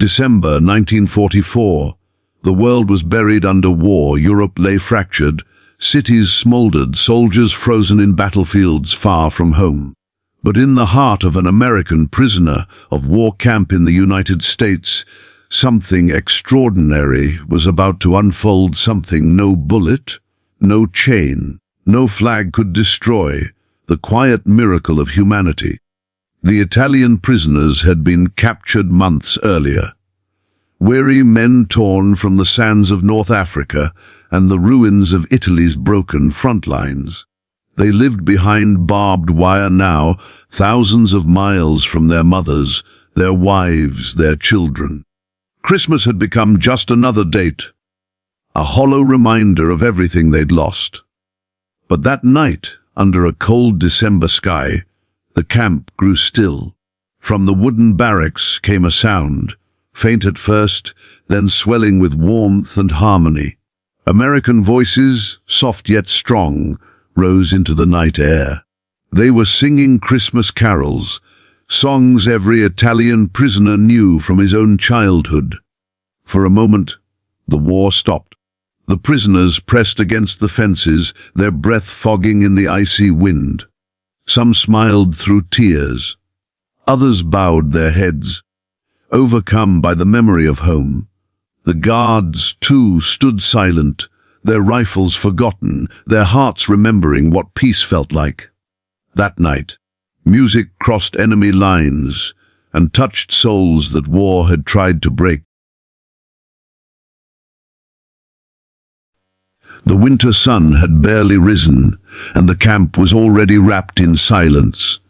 December 1944. The world was buried under war, Europe lay fractured, cities smoldered, soldiers frozen in battlefields far from home. But in the heart of an American prisoner of war camp in the United States, something extraordinary was about to unfold, something no bullet, no chain, no flag could destroy, the quiet miracle of humanity. The Italian prisoners had been captured months earlier. Weary men torn from the sands of North Africa and the ruins of Italy's broken front lines. They lived behind barbed wire now, thousands of miles from their mothers, their wives, their children. Christmas had become just another date, a hollow reminder of everything they'd lost. But that night, under a cold December sky, the camp grew still. From the wooden barracks came a sound, faint at first, then swelling with warmth and harmony. American voices, soft yet strong, rose into the night air. They were singing Christmas carols, songs every Italian prisoner knew from his own childhood. For a moment, the war stopped. The prisoners pressed against the fences, their breath fogging in the icy wind. Some smiled through tears. Others bowed their heads, overcome by the memory of home. The guards, too, stood silent, their rifles forgotten, their hearts remembering what peace felt like. That night, music crossed enemy lines and touched souls that war had tried to break. The winter sun had barely risen, and the camp was already wrapped in silence.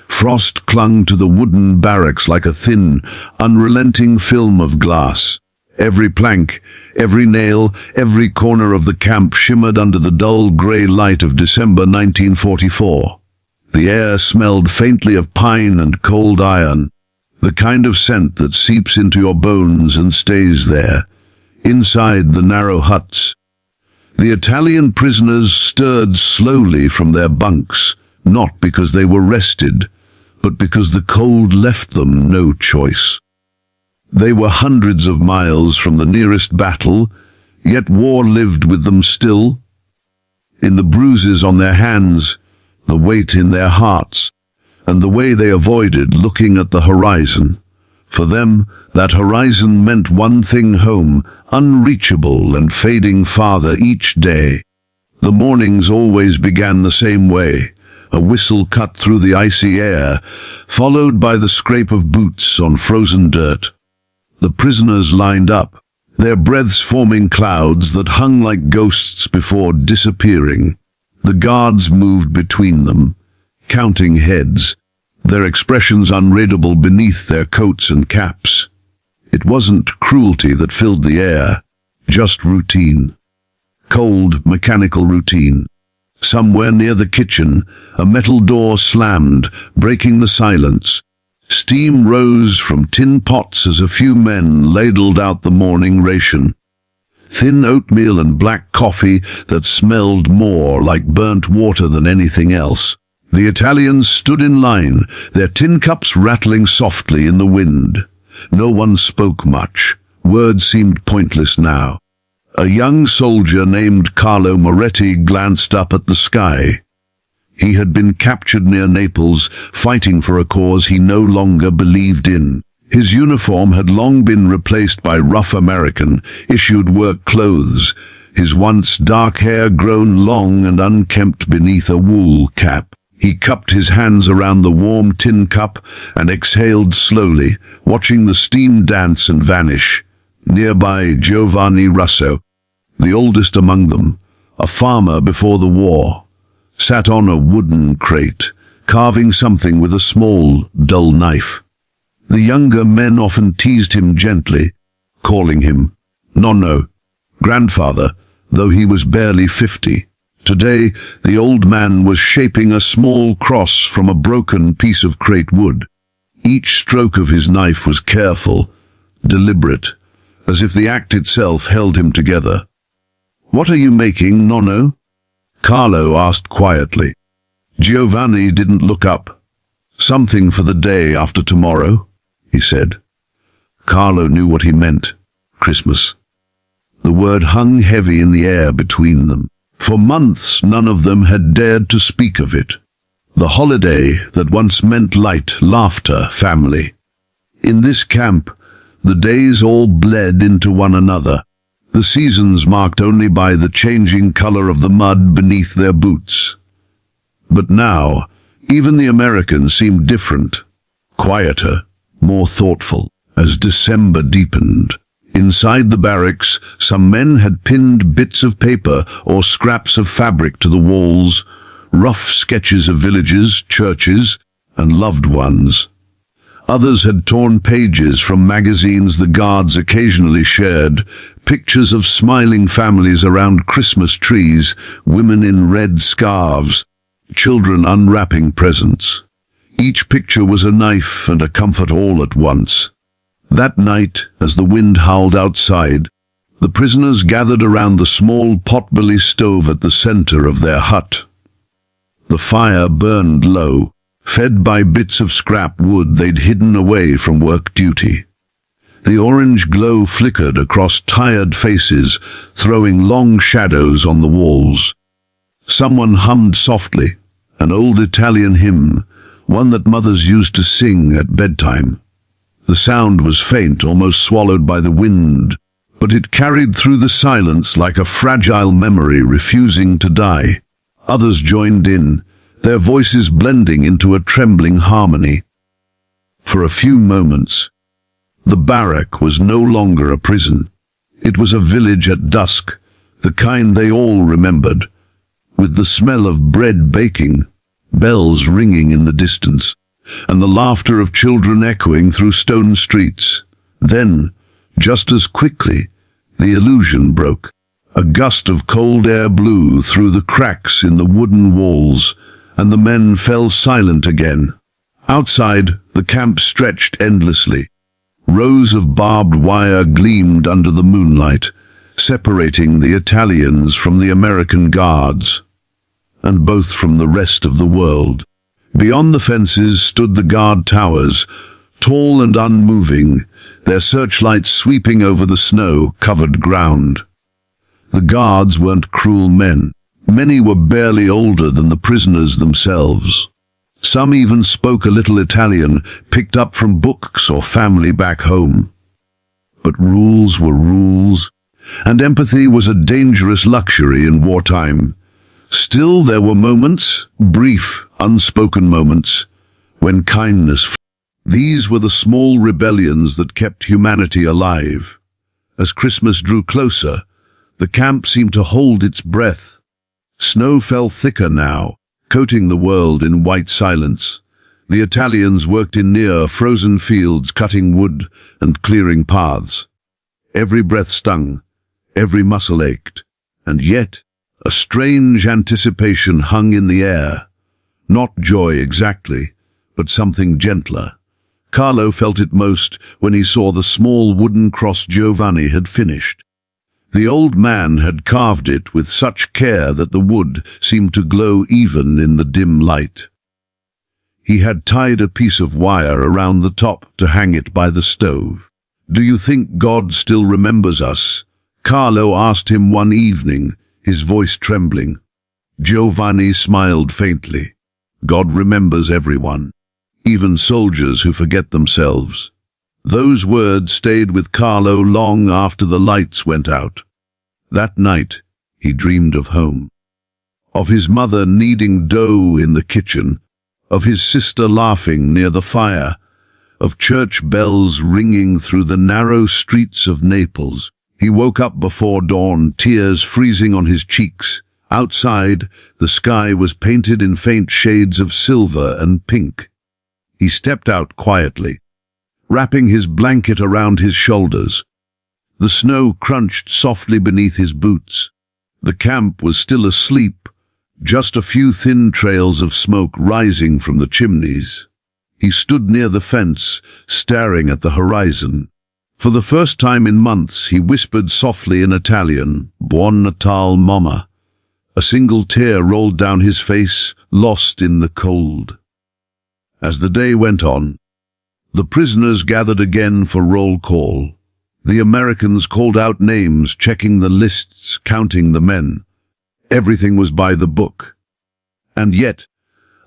Frost clung to the wooden barracks like a thin, unrelenting film of glass. Every plank, every nail, every corner of the camp shimmered under the dull grey light of December 1944. The air smelled faintly of pine and cold iron, the kind of scent that seeps into your bones and stays there. Inside the narrow huts, the Italian prisoners stirred slowly from their bunks, not because they were rested, but because the cold left them no choice. They were hundreds of miles from the nearest battle, yet war lived with them still. In the bruises on their hands, the weight in their hearts, and the way they avoided looking at the horizon. For them, that horizon meant one thing: home, unreachable and fading farther each day. The mornings always began the same way. A whistle cut through the icy air, followed by the scrape of boots on frozen dirt. The prisoners lined up, their breaths forming clouds that hung like ghosts before disappearing. The guards moved between them, counting heads, their expressions unreadable beneath their coats and caps. It wasn't cruelty that filled the air, just routine. Cold, mechanical routine. Somewhere near the kitchen, a metal door slammed, breaking the silence. Steam rose from tin pots as a few men ladled out the morning ration. Thin oatmeal and black coffee that smelled more like burnt water than anything else. The Italians stood in line, their tin cups rattling softly in the wind. No one spoke much. Words seemed pointless now. A young soldier named Carlo Moretti glanced up at the sky. He had been captured near Naples, fighting for a cause he no longer believed in. His uniform had long been replaced by rough American, issued work clothes, his once dark hair grown long and unkempt beneath a wool cap. He cupped his hands around the warm tin cup and exhaled slowly, watching the steam dance and vanish. Nearby, Giovanni Russo, the oldest among them, a farmer before the war, sat on a wooden crate, carving something with a small, dull knife. The younger men often teased him gently, calling him Nonno, grandfather, though he was barely 50. Today, the old man was shaping a small cross from a broken piece of crate wood. Each stroke of his knife was careful, deliberate, as if the act itself held him together. "What are you making, Nonno?" Carlo asked quietly. Giovanni didn't look up. "Something for the day after tomorrow," he said. Carlo knew what he meant. Christmas. The word hung heavy in the air between them. For months, none of them had dared to speak of it. The holiday that once meant light, laughter, family. In this camp, the days all bled into one another, the seasons marked only by the changing color of the mud beneath their boots. But now, even the Americans seemed different, quieter, more thoughtful, as December deepened. Inside the barracks, some men had pinned bits of paper or scraps of fabric to the walls, rough sketches of villages, churches, and loved ones. Others had torn pages from magazines the guards occasionally shared, pictures of smiling families around Christmas trees, women in red scarves, children unwrapping presents. Each picture was a knife and a comfort all at once. That night, as the wind howled outside, the prisoners gathered around the small potbelly stove at the center of their hut. The fire burned low, fed by bits of scrap wood they'd hidden away from work duty. The orange glow flickered across tired faces, throwing long shadows on the walls. Someone hummed softly, an old Italian hymn, one that mothers used to sing at bedtime. The sound was faint, almost swallowed by the wind, but it carried through the silence like a fragile memory refusing to die. Others joined in, their voices blending into a trembling harmony. For a few moments, the barrack was no longer a prison. It was a village at dusk, the kind they all remembered, with the smell of bread baking, bells ringing in the distance, and the laughter of children echoing through stone streets. Then, just as quickly, the illusion broke. A gust of cold air blew through the cracks in the wooden walls, and the men fell silent again. Outside, the camp stretched endlessly. Rows of barbed wire gleamed under the moonlight, separating the Italians from the American guards, and both from the rest of the world. Beyond the fences stood the guard towers, tall and unmoving, their searchlights sweeping over the snow-covered ground. The guards weren't cruel men. Many were barely older than the prisoners themselves. Some even spoke a little Italian, picked up from books or family back home. But rules were rules, and empathy was a dangerous luxury in wartime. Still, there were moments, brief, unspoken moments, when kindness. These were the small rebellions that kept humanity alive. As Christmas drew closer, the camp seemed to hold its breath. Snow fell thicker now, coating the world in white silence. The Italians worked in near frozen fields, cutting wood and clearing paths. Every breath stung, every muscle ached, and yet a strange anticipation hung in the air. Not joy exactly, but something gentler. Carlo felt it most when he saw the small wooden cross Giovanni had finished. The old man had carved it with such care that the wood seemed to glow even in the dim light. He had tied a piece of wire around the top to hang it by the stove. "Do you think God still remembers us?" Carlo asked him one evening, his voice trembling. Giovanni smiled faintly. "God remembers everyone, even soldiers who forget themselves." Those words stayed with Carlo long after the lights went out. That night, he dreamed of home, of his mother kneading dough in the kitchen, of his sister laughing near the fire, of church bells ringing through the narrow streets of Naples. He woke up before dawn, tears freezing on his cheeks. Outside, the sky was painted in faint shades of silver and pink. He stepped out quietly, wrapping his blanket around his shoulders. The snow crunched softly beneath his boots. The camp was still asleep, just a few thin trails of smoke rising from the chimneys. He stood near the fence, staring at the horizon. For the first time in months, he whispered softly in Italian, "Buon Natal, Mama." A single tear rolled down his face, lost in the cold. As the day went on, The prisoners gathered again for roll call. The Americans called out names, checking the lists, counting the men. Everything was by the book. And yet,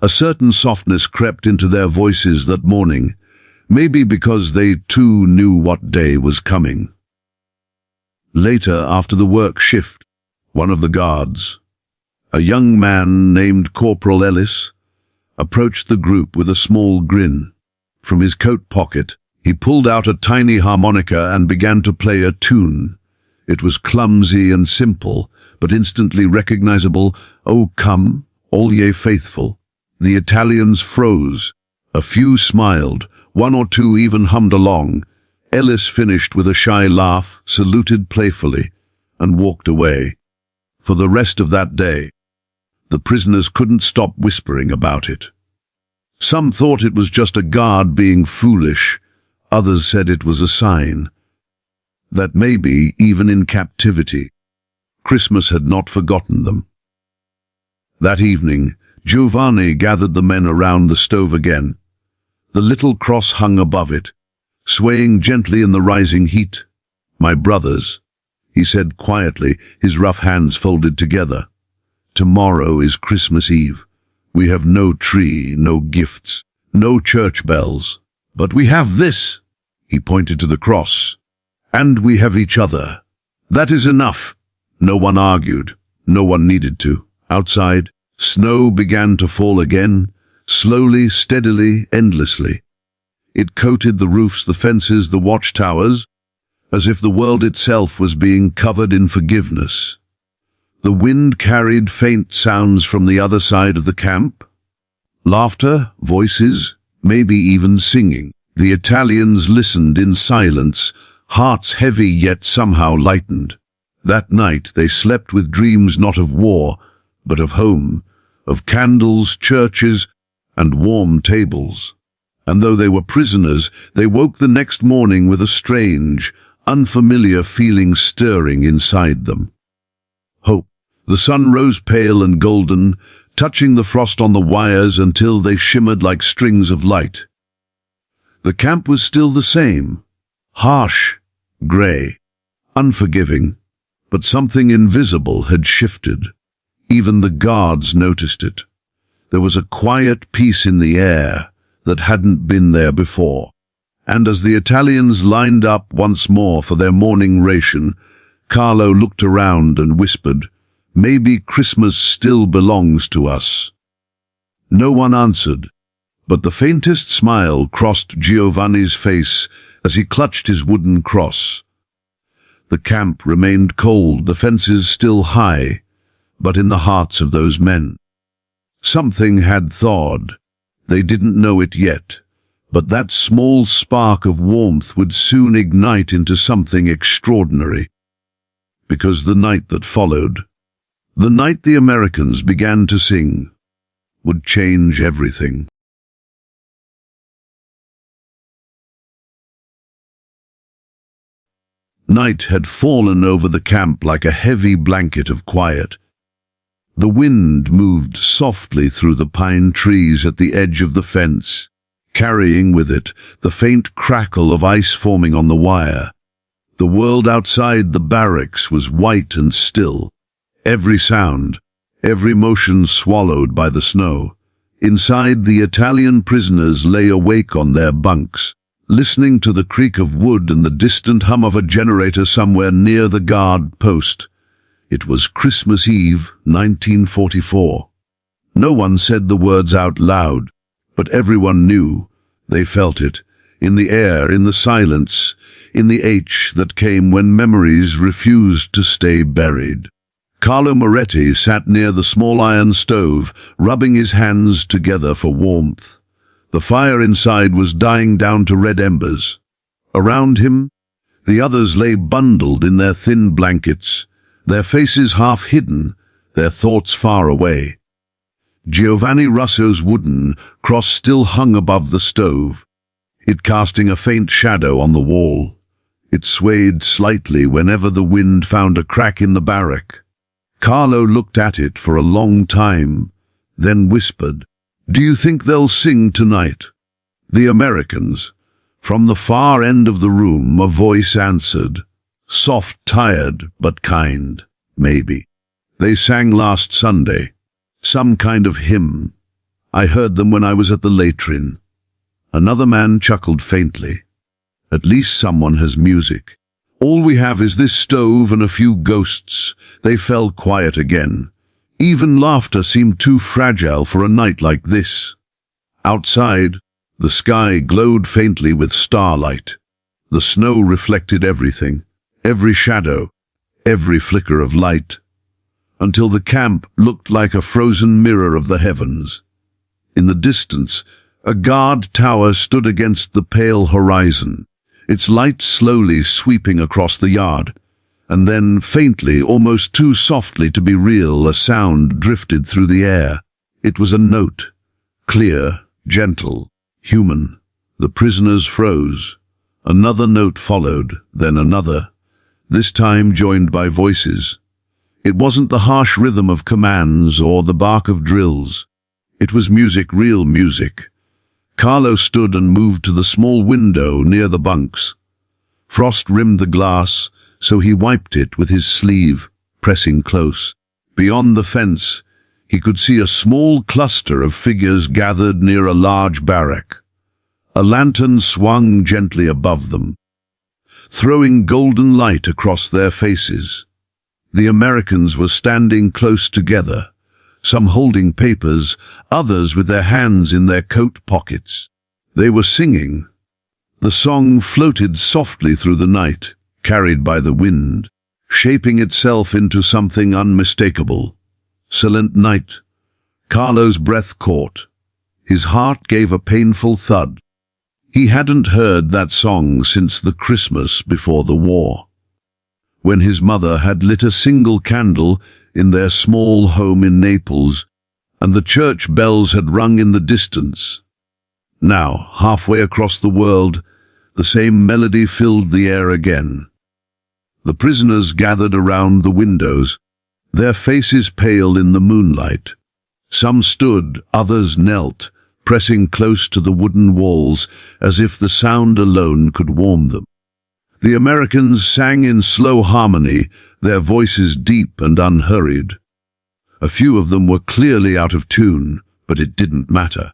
a certain softness crept into their voices that morning, maybe because they too knew what day was coming. Later, after the work shift, one of the guards, a young man named Corporal Ellis, approached the group with a small grin. From his coat pocket, he pulled out a tiny harmonica and began to play a tune. It was clumsy and simple, but instantly recognizable. "Oh, come, all ye faithful." The Italians froze. A few smiled, one or two even hummed along. Ellis finished with a shy laugh, saluted playfully, and walked away. For the rest of that day, the prisoners couldn't stop whispering about it. Some thought it was just a guard being foolish. Others said it was a sign that maybe, even in captivity, Christmas had not forgotten them. That evening, Giovanni gathered the men around the stove again. The little cross hung above it, swaying gently in the rising heat. "My brothers," he said quietly, his rough hands folded together. "Tomorrow is Christmas Eve. We have no tree, no gifts, no church bells. But we have this," he pointed to the cross, "and we have each other. That is enough." No one argued. No one needed to. Outside, snow began to fall again, slowly, steadily, endlessly. It coated the roofs, the fences, the watchtowers, as if the world itself was being covered in forgiveness. The wind carried faint sounds from the other side of the camp. Laughter, voices, maybe even singing. The Italians listened in silence, hearts heavy yet somehow lightened. That night they slept with dreams not of war, but of home, of candles, churches, and warm tables. And though they were prisoners, they woke the next morning with a strange, unfamiliar feeling stirring inside them. Hope. The sun rose pale and golden, touching the frost on the wires until they shimmered like strings of light. The camp was still the same, harsh, grey, unforgiving, but something invisible had shifted. Even the guards noticed it. There was a quiet peace in the air that hadn't been there before. And as the Italians lined up once more for their morning ration, Carlo looked around and whispered, "Maybe Christmas still belongs to us." No one answered, but the faintest smile crossed Giovanni's face as he clutched his wooden cross. The camp remained cold, the fences still high, but in the hearts of those men, something had thawed. They didn't know it yet, but that small spark of warmth would soon ignite into something extraordinary. Because the night that followed, the night the Americans began to sing, would change everything. Night had fallen over the camp like a heavy blanket of quiet. The wind moved softly through the pine trees at the edge of the fence, carrying with it the faint crackle of ice forming on the wire. The world outside the barracks was white and still, every sound, every motion swallowed by the snow. Inside, the Italian prisoners lay awake on their bunks, listening to the creak of wood and the distant hum of a generator somewhere near the guard post. It was Christmas Eve, 1944. No one said the words out loud, but everyone knew. They felt it, in the air, in the silence, in the ache that came when memories refused to stay buried. Carlo Moretti sat near the small iron stove, rubbing his hands together for warmth. The fire inside was dying down to red embers. Around him, the others lay bundled in their thin blankets, their faces half hidden, their thoughts far away. Giovanni Russo's wooden cross still hung above the stove, it casting a faint shadow on the wall. It swayed slightly whenever the wind found a crack in the barrack. Carlo looked at it for a long time, then whispered, "Do you think they'll sing tonight? The Americans. From the far end of the room, a voice answered, soft, tired, but kind, maybe. They sang last Sunday, some kind of hymn. I heard them when I was at the latrine. Another man chuckled faintly. At least someone has music. All we have is this stove and a few ghosts. They fell quiet again. Even laughter seemed too fragile for a night like this. Outside, the sky glowed faintly with starlight. The snow reflected everything, every shadow, every flicker of light, until the camp looked like a frozen mirror of the heavens. In the distance, a guard tower stood against the pale horizon, its light slowly sweeping across the yard. And then, faintly, almost too softly to be real, a sound drifted through the air. It was a note, clear, gentle, human. The prisoners froze. Another note followed, then another, this time joined by voices. It wasn't the harsh rhythm of commands or the bark of drills. It was music, real music. Carlo stood and moved to the small window near the bunks. Frost rimmed the glass, so he wiped it with his sleeve, pressing close. Beyond the fence, he could see a small cluster of figures gathered near a large barrack. A lantern swung gently above them, throwing golden light across their faces. The Americans were standing close together, some holding papers, others with their hands in their coat pockets. They were singing. The song floated softly through the night, carried by the wind, shaping itself into something unmistakable. Silent night. Carlo's breath caught. His heart gave a painful thud. He hadn't heard that song since the Christmas before the war, when his mother had lit a single candle in their small home in Naples, and the church bells had rung in the distance. Now, halfway across the world, the same melody filled the air again. The prisoners gathered around the windows, their faces pale in the moonlight. Some stood, others knelt, pressing close to the wooden walls, as if the sound alone could warm them. The Americans sang in slow harmony, their voices deep and unhurried. A few of them were clearly out of tune, but it didn't matter.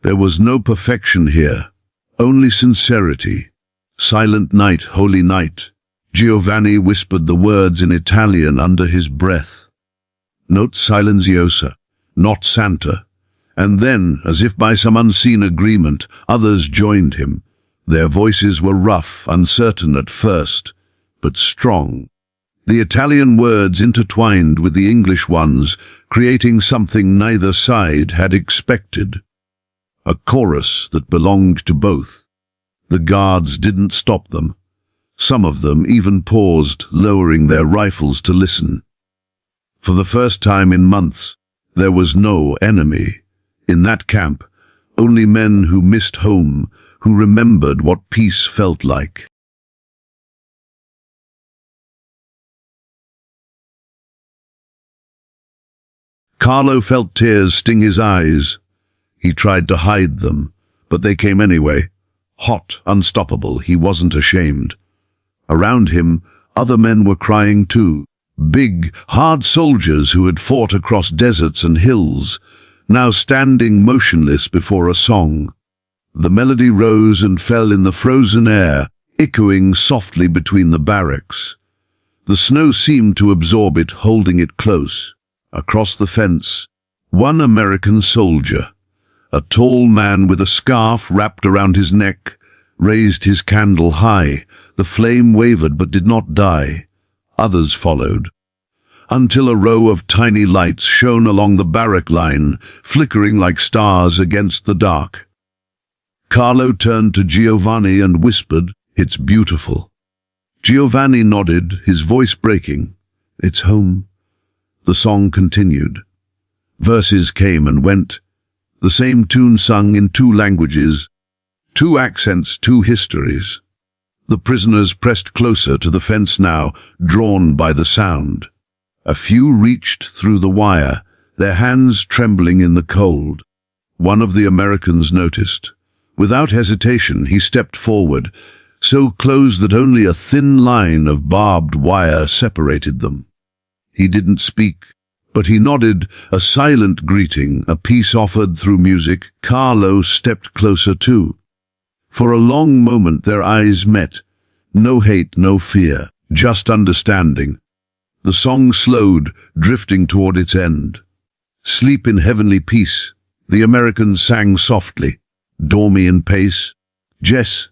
There was no perfection here, only sincerity. Silent night, holy night. Giovanni whispered the words in Italian under his breath. Notte silenziosa, not Santa. And then, as if by some unseen agreement, others joined him. Their voices were rough, uncertain at first, but strong. The Italian words intertwined with the English ones, creating something neither side had expected. A chorus that belonged to both. The guards didn't stop them. Some of them even paused, lowering their rifles to listen. For the first time in months, there was no enemy. In that camp, only men who missed home, who remembered what peace felt like. Carlo felt tears sting his eyes. He tried to hide them, but they came anyway. Hot, unstoppable, he wasn't ashamed. Around him, other men were crying too. Big, hard soldiers who had fought across deserts and hills, now standing motionless before a song. The melody rose and fell in the frozen air, echoing softly between the barracks. The snow seemed to absorb it, holding it close. Across the fence, one American soldier, a tall man with a scarf wrapped around his neck, raised his candle high. The flame wavered but did not die. Others followed, until a row of tiny lights shone along the barrack line, flickering like stars against the dark. Carlo turned to Giovanni and whispered, "It's beautiful." Giovanni nodded, his voice breaking. "It's home." The song continued. Verses came and went, the same tune sung in two languages, two accents, two histories. The prisoners pressed closer to the fence now, drawn by the sound. A few reached through the wire, their hands trembling in the cold. One of the Americans noticed. Without hesitation, he stepped forward, so close that only a thin line of barbed wire separated them. He didn't speak, but he nodded, a silent greeting, a peace offered through music. Carlo stepped closer too. For a long moment their eyes met. No hate, no fear, just understanding. The song slowed, drifting toward its end. Sleep in heavenly peace, the Americans sang softly. Dormy in pace. Jess,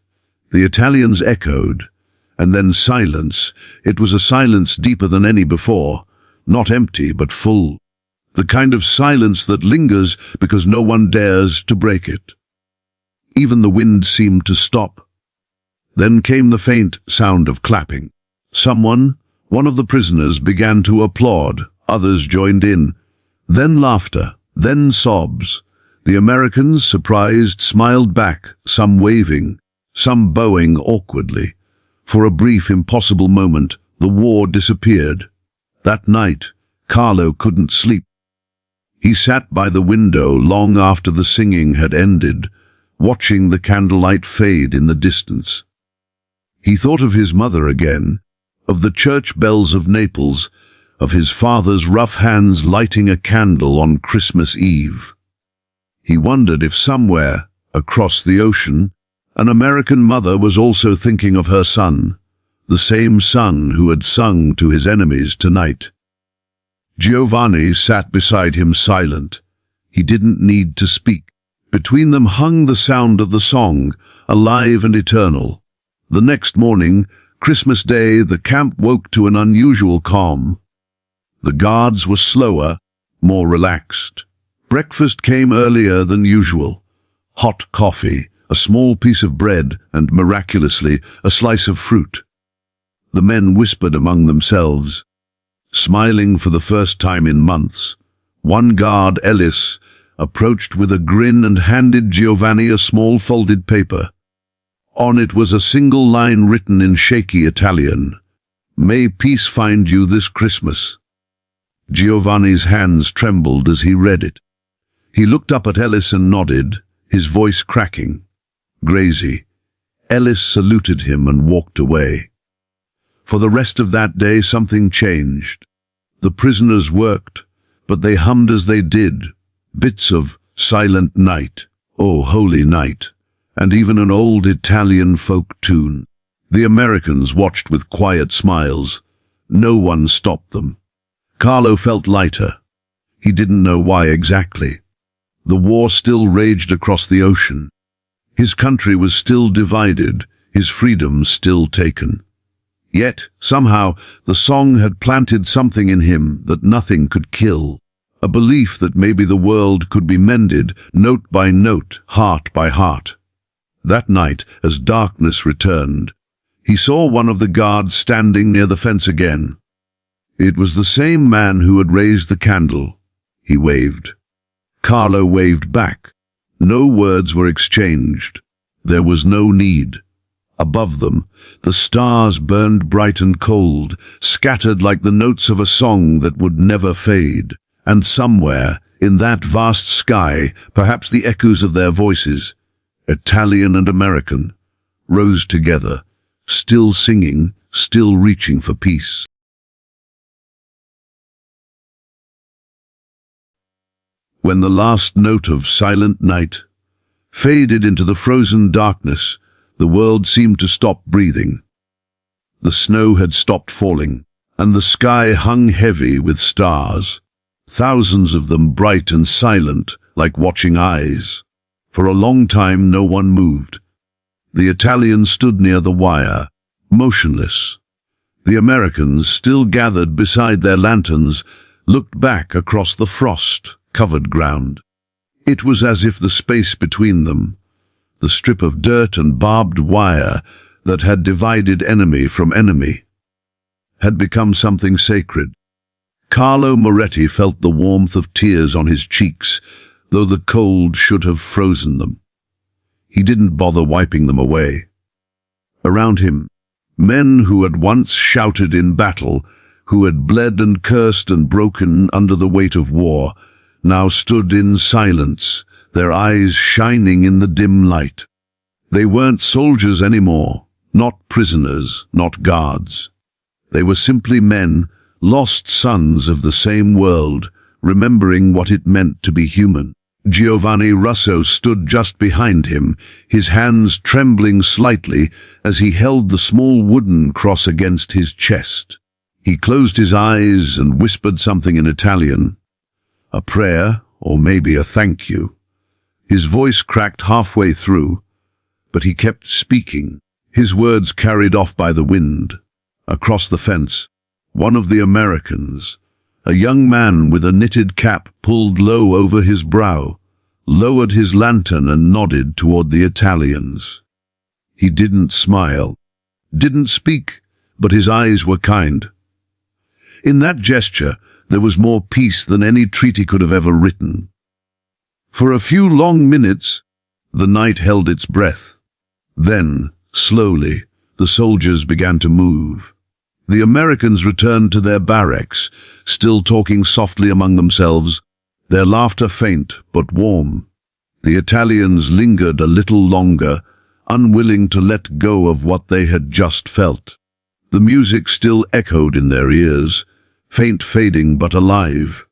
the Italians echoed. And then silence. It was a silence deeper than any before. Not empty, but full. The kind of silence that lingers because no one dares to break it. Even the wind seemed to stop. Then came the faint sound of clapping. Someone, one of the prisoners, began to applaud. Others joined in. Then laughter, then sobs. The Americans, surprised, smiled back, some waving, some bowing awkwardly. For a brief, impossible moment, the war disappeared. That night, Carlo couldn't sleep. He sat by the window long after the singing had ended, watching the candlelight fade in the distance. He thought of his mother again, of the church bells of Naples, of his father's rough hands lighting a candle on Christmas Eve. He wondered if somewhere, across the ocean, an American mother was also thinking of her son, the same son who had sung to his enemies tonight. Giovanni sat beside him silent. He didn't need to speak. Between them hung the sound of the song, alive and eternal. The next morning, Christmas Day, the camp woke to an unusual calm. The guards were slower, more relaxed. Breakfast came earlier than usual. Hot coffee, a small piece of bread, and miraculously, a slice of fruit. The men whispered among themselves, smiling for the first time in months. One guard, Ellis, approached with a grin and handed Giovanni a small folded paper. On it was a single line written in shaky Italian. "May peace find you this Christmas." Giovanni's hands trembled as he read it. He looked up at Ellis and nodded, his voice cracking. Grazie. Ellis saluted him and walked away. For the rest of that day something changed. The prisoners worked, but they hummed as they did, bits of Silent Night, Oh Holy Night, and even an old Italian folk tune. The Americans watched with quiet smiles. No one stopped them. Carlo felt lighter. He didn't know why exactly. The war still raged across the ocean. His country was still divided, his freedom still taken. Yet, somehow, the song had planted something in him that nothing could kill. A belief that maybe the world could be mended, note by note, heart by heart. That night, as darkness returned, he saw one of the guards standing near the fence again. It was the same man who had raised the candle. He waved. Carlo waved back. No words were exchanged. There was no need. Above them, the stars burned bright and cold, scattered like the notes of a song that would never fade. And somewhere, in that vast sky, perhaps the echoes of their voices, Italian and American, rose together, still singing, still reaching for peace. When the last note of Silent Night faded into the frozen darkness, the world seemed to stop breathing. The snow had stopped falling, and the sky hung heavy with stars, thousands of them bright and silent, like watching eyes. For a long time no one moved. The Italians stood near the wire, motionless. The Americans, still gathered beside their lanterns, looked back across the frost-covered ground. It was as if the space between them, the strip of dirt and barbed wire that had divided enemy from enemy, had become something sacred. Carlo Moretti felt the warmth of tears on his cheeks, though the cold should have frozen them. He didn't bother wiping them away. Around him, men who had once shouted in battle, who had bled and cursed and broken under the weight of war, now stood in silence, their eyes shining in the dim light. They weren't soldiers anymore, not prisoners, not guards. They were simply men, lost sons of the same world, remembering what it meant to be human. Giovanni Russo stood just behind him, his hands trembling slightly as he held the small wooden cross against his chest. He closed his eyes and whispered something in Italian. A prayer, or maybe a thank you. His voice cracked halfway through, but he kept speaking, his words carried off by the wind. Across the fence, one of the Americans, a young man with a knitted cap pulled low over his brow, lowered his lantern and nodded toward the Italians. He didn't smile, didn't speak, but his eyes were kind. In that gesture, there was more peace than any treaty could have ever written. For a few long minutes, the night held its breath. Then, slowly, the soldiers began to move. The Americans returned to their barracks, still talking softly among themselves, their laughter faint but warm. The Italians lingered a little longer, unwilling to let go of what they had just felt. The music still echoed in their ears, faint fading but alive.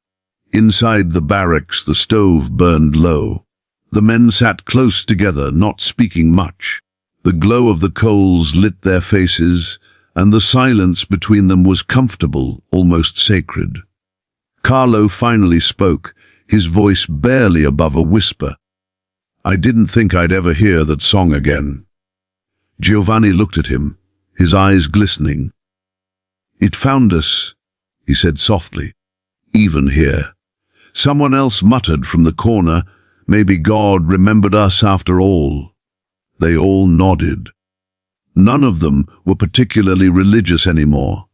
Inside the barracks, the stove burned low. The men sat close together, not speaking much. The glow of the coals lit their faces, and the silence between them was comfortable, almost sacred. Carlo finally spoke, his voice barely above a whisper. I didn't think I'd ever hear that song again. Giovanni looked at him, his eyes glistening. It found us, he said softly, even here. Someone else muttered from the corner, maybe God remembered us after all. They all nodded. None of them were particularly religious anymore.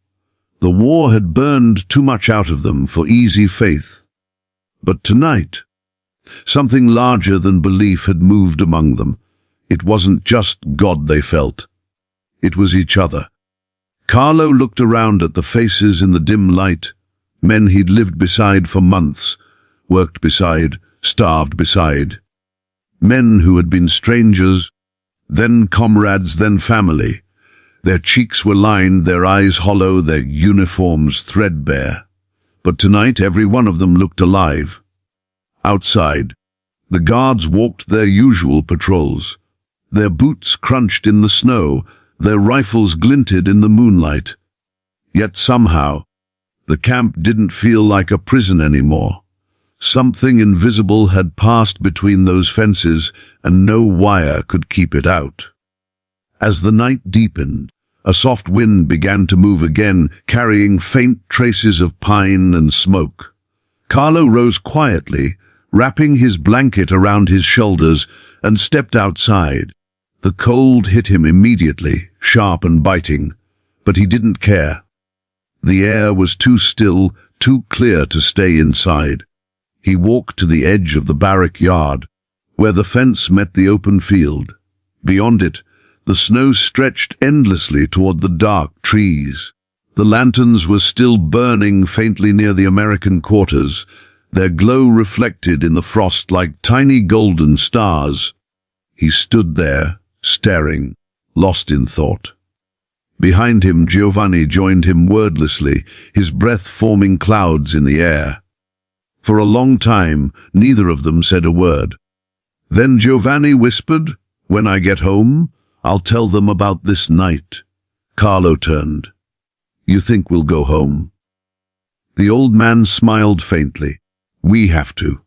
The war had burned too much out of them for easy faith. But tonight, something larger than belief had moved among them. It wasn't just God they felt. It was each other. Carlo looked around at the faces in the dim light, men he'd lived beside for months, worked beside, starved beside. Men who had been strangers, then comrades, then family. Their cheeks were lined, their eyes hollow, their uniforms threadbare. But tonight every one of them looked alive. Outside, the guards walked their usual patrols. Their boots crunched in the snow, their rifles glinted in the moonlight. Yet somehow, the camp didn't feel like a prison anymore. Something invisible had passed between those fences, and no wire could keep it out. As the night deepened, a soft wind began to move again, carrying faint traces of pine and smoke. Carlo rose quietly, wrapping his blanket around his shoulders, and stepped outside. The cold hit him immediately, sharp and biting, but he didn't care. The air was too still, too clear to stay inside. He walked to the edge of the barrack yard, where the fence met the open field. Beyond it, the snow stretched endlessly toward the dark trees. The lanterns were still burning faintly near the American quarters, their glow reflected in the frost like tiny golden stars. He stood there, staring, lost in thought. Behind him, Giovanni joined him wordlessly, his breath forming clouds in the air. For a long time, neither of them said a word. Then Giovanni whispered, "When I get home, I'll tell them about this night." Carlo turned. "You think we'll go home?" The old man smiled faintly. "We have to.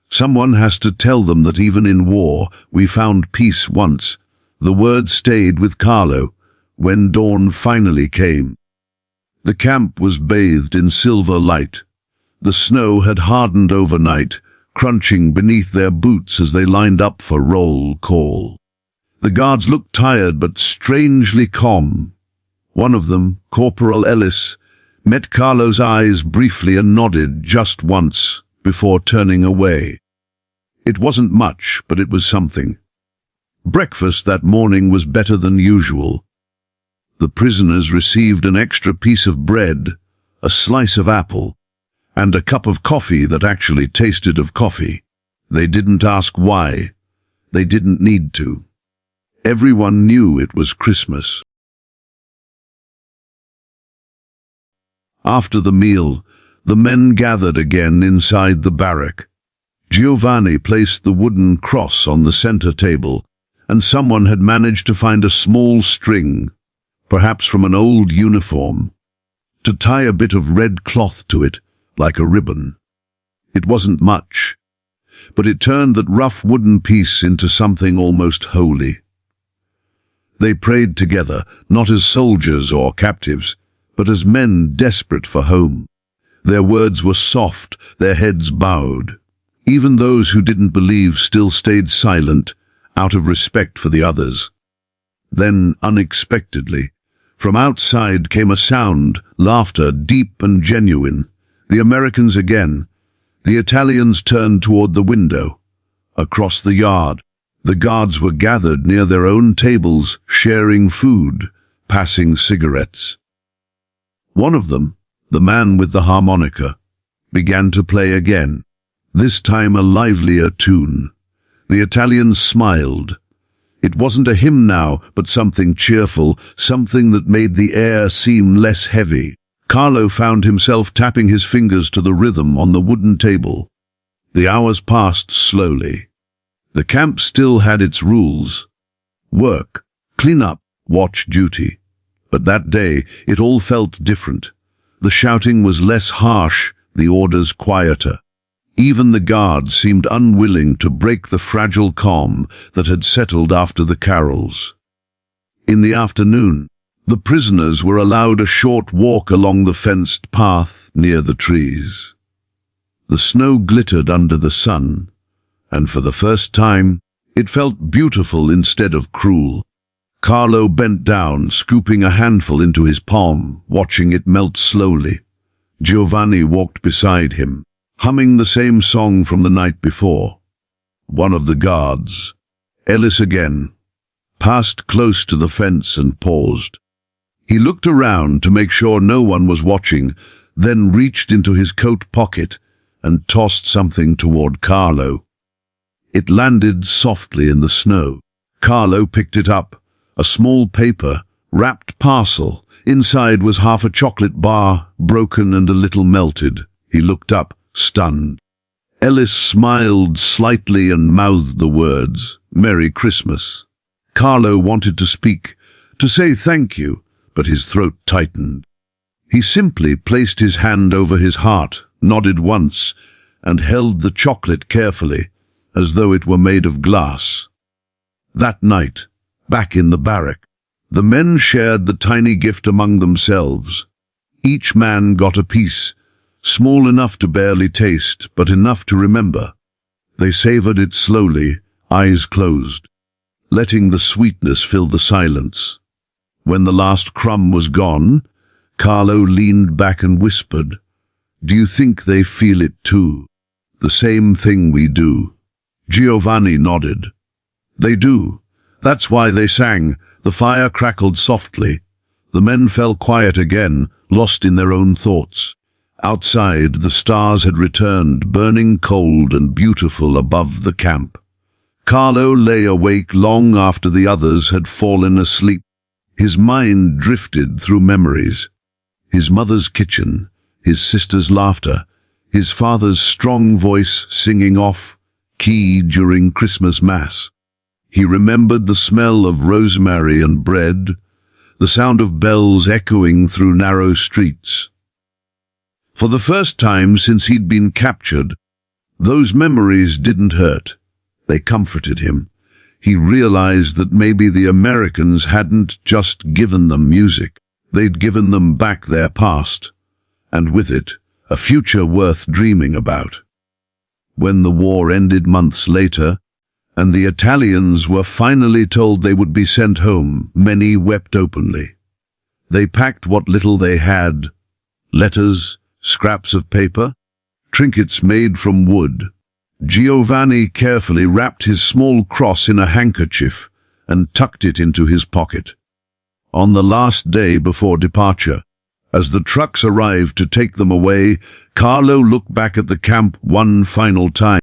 Someone has to tell them that even in war, we found peace once." The word stayed with Carlo when dawn finally came. The camp was bathed in silver light. The snow had hardened overnight, crunching beneath their boots as they lined up for roll call. The guards looked tired but strangely calm. One of them, Corporal Ellis, met Carlo's eyes briefly and nodded just once before turning away. It wasn't much, but it was something. Breakfast that morning was better than usual. The prisoners received an extra piece of bread, a slice of apple, and a cup of coffee that actually tasted of coffee. They didn't ask why. They didn't need to. Everyone knew it was Christmas. After the meal, the men gathered again inside the barrack. Giovanni placed the wooden cross on the center table, and someone had managed to find a small string, perhaps from an old uniform, to tie a bit of red cloth to it, like a ribbon. It wasn't much, but it turned that rough wooden piece into something almost holy. They prayed together, not as soldiers or captives, but as men desperate for home. Their words were soft, their heads bowed. Even those who didn't believe still stayed silent, out of respect for the others. Then, unexpectedly, from outside came a sound, laughter, deep and genuine. The Americans again. The Italians turned toward the window. Across the yard, the guards were gathered near their own tables, sharing food, passing cigarettes. One of them, the man with the harmonica, began to play again, this time a livelier tune. The Italians smiled. It wasn't a hymn now, but something cheerful, something that made the air seem less heavy. Carlo found himself tapping his fingers to the rhythm on the wooden table. The hours passed slowly. The camp still had its rules. Work, clean up, watch duty. But that day, it all felt different. The shouting was less harsh, the orders quieter. Even the guards seemed unwilling to break the fragile calm that had settled after the carols. In the afternoon, the prisoners were allowed a short walk along the fenced path near the trees. The snow glittered under the sun, and for the first time, it felt beautiful instead of cruel. Carlo bent down, scooping a handful into his palm, watching it melt slowly. Giovanni walked beside him, humming the same song from the night before. One of the guards, Ellis again, passed close to the fence and paused. He looked around to make sure no one was watching, then reached into his coat pocket and tossed something toward Carlo. It landed softly in the snow. Carlo picked it up, a small paper, wrapped parcel. Inside was half a chocolate bar, broken and a little melted. He looked up, stunned. Ellis smiled slightly and mouthed the words, "Merry Christmas." Carlo wanted to speak, to say thank you, but his throat tightened. He simply placed his hand over his heart, nodded once, and held the chocolate carefully, as though it were made of glass. That night, back in the barrack, the men shared the tiny gift among themselves. Each man got a piece, small enough to barely taste, but enough to remember. They savored it slowly, eyes closed, letting the sweetness fill the silence. When the last crumb was gone, Carlo leaned back and whispered, "Do you think they feel it too? The same thing we do?" Giovanni nodded. "They do. That's why they sang." The fire crackled softly. The men fell quiet again, lost in their own thoughts. Outside, the stars had returned, burning cold and beautiful above the camp. Carlo lay awake long after the others had fallen asleep. His mind drifted through memories. His mother's kitchen, his sister's laughter, his father's strong voice singing off key during Christmas Mass. He remembered the smell of rosemary and bread, the sound of bells echoing through narrow streets. For the first time since he'd been captured, those memories didn't hurt. They comforted him. He realized that maybe the Americans hadn't just given them music. They'd given them back their past, and with it, a future worth dreaming about. When the war ended months later, and the Italians were finally told they would be sent home, many wept openly. They packed what little they had, letters, scraps of paper, trinkets made from wood. Giovanni carefully wrapped his small cross in a handkerchief and tucked it into his pocket. On the last day before departure, as the trucks arrived to take them away, Carlo looked back at the camp one final time.